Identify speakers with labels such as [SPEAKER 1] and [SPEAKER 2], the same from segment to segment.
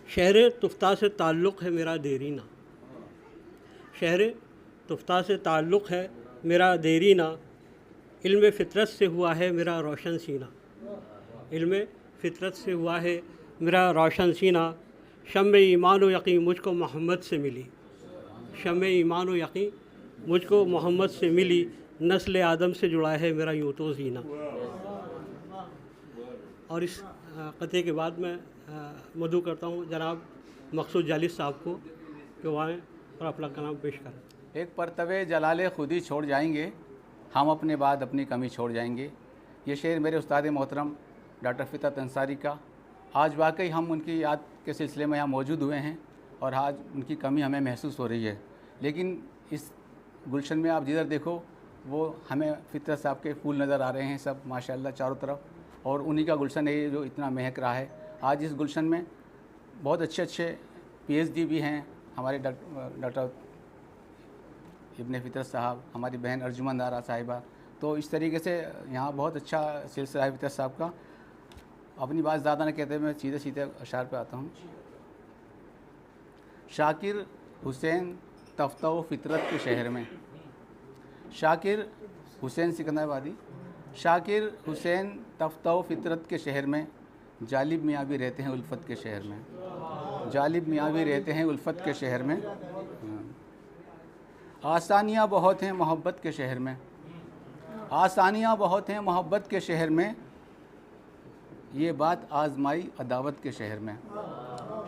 [SPEAKER 1] शहर तुफ्ता से ताल्लुक़ है मेरा देरीना, शहर तुफ्ता से ताल्लुक़ है मेरा देरीना, इल्म फ़ितरत से हुआ है मेरा रोशन सीना, इल्म फ़ितरत से हुआ है मेरा रोशन सीना। शम्मे ईमान व यकीन मुझको मोहम्मद से मिली, शम्मे ईमान व यकीन मुझको मोहम्मद से मिली, नस्ल आदम से जुड़ा है मेरा यूँ तो जीना। और इस क़ते के बाद मैं मदू करता हूँ जनाब मकसूद जालिब साहब को कि वो आएँ और अपना कलाम पेश करें।
[SPEAKER 2] एक परतवे जलाले खुदी छोड़ जाएंगे, हम अपने बाद अपनी कमी छोड़ जाएंगे। ये शेर मेरे उस्ताद मोहतरम डॉक्टर फ़ितरत अंसारी का। आज वाकई हम उनकी याद के सिलसिले में यहाँ मौजूद हुए हैं और आज उनकी कमी हमें महसूस हो रही है। लेकिन इस गुलशन में आप जिधर देखो वो हमें फ़ितरत साहब के फूल नज़र आ रहे हैं सब माशाल्लाह चारों तरफ, और उन्हीं का गुलशन है जो इतना महक रहा है। आज इस गुलशन में बहुत अच्छे अच्छे PhD भी हैं, हमारे डॉक्टर इब्ने फ़ितरत साहब, हमारी बहन अर्जुमंद आरा साहिबा। तो इस तरीके से यहाँ बहुत अच्छा सिलसिला है फ़ितरत साहब का। अपनी बात ज़्यादा न कहते मैं सीधे सीधे अशार पे आता हूँ। शाकिर हुसैन तफ्ता व फ़ितरत के शहर में, शाकिर हुसैन सिकंदराबादी, शाकिर हुसैन तफ्ता व फ़ितरत के शहर में, जालिब मियाँ भी रहते हैं उल्फत के शहर में, जालिब मियाँ भी रहते हैं उल्फत के शहर में। आसानियाँ बहुत हैं मोहब्बत के शहर में, आसानियाँ बहुत हैं मोहब्बत के शहर में, ये बात आज़माई अदावत के शहर में,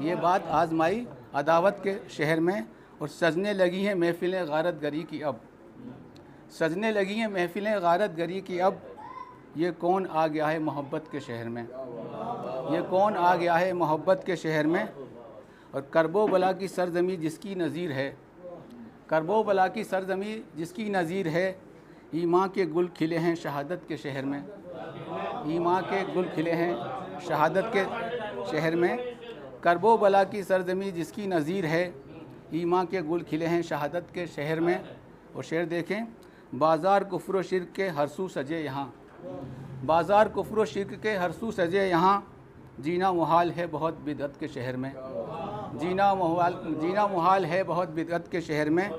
[SPEAKER 2] ये बात आज़माई अदावत के शहर में। और सजने लगी हैं महफ़िलें गारत गरी की अब, सजने लगी हैं महफ़िलें गारत गरी की अब, ये कौन आ गया है मोहब्बत के शहर में, ये कौन आ गया है मोहब्बत के शहर में। और करबो बला की सरजमी जिसकी नज़ीर है, करबो बला की सरजमी जिसकी नज़ीर है, ईमान के गुल खिले हैं शहादत के शहर में, ईमान के गुल खिले हैं शहादत के शहर में। करबो बला की सरजमी जिसकी नज़ीर है, ईमान के गुल खिले हैं शहादत के शहर में। और शेर देखें, बाज़ार कुफ्र व शिर्क के हर सू सजे यहाँ, बाज़ार कुफ्र व शिर्क के हर सू सजे यहाँ, जीना मुहाल है बहुत बिदअत के शहर में, जीना मुहाल है बहुत बिदअत के शहर में।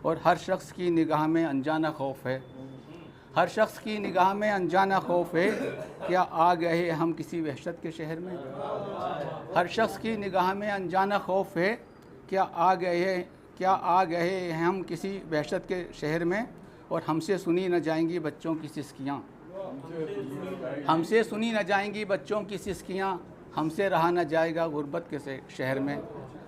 [SPEAKER 2] और हर शख्स की निगाह में अनजाना खौफ है, हर शख्स की निगाह में अनजाना खौफ है, क्या आ गए हम किसी वहशत के शहर में, हर शख्स की निगाह में अनजाना खौफ है, क्या आ गए हैं हम किसी वहशत के शहर में। और हमसे सुनी न जाएंगी बच्चों की सिसकियाँ, हमसे सुनी न जाएंगी बच्चों की सिसकियाँ, हमसे रहा न जाएगा गुर्बत के शहर में,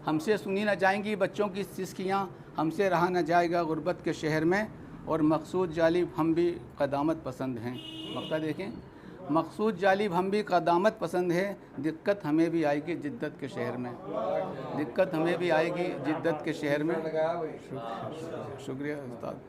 [SPEAKER 2] हमसे सुनी न जाएंगी बच्चों की सिसकियाँ, हमसे रहा न जाएगा गुर्बत के शहर में। और मकसूद जालिब हम भी क़दामत पसंद हैं, मक्ता देखें, मकसूद जालिब हम भी क़दामत पसंद है, दिक्कत हमें भी आएगी जिद्दत के शहर में, दिक्कत हमें भी आएगी जिद्दत के शहर में। शुक्रिया उस्ताद।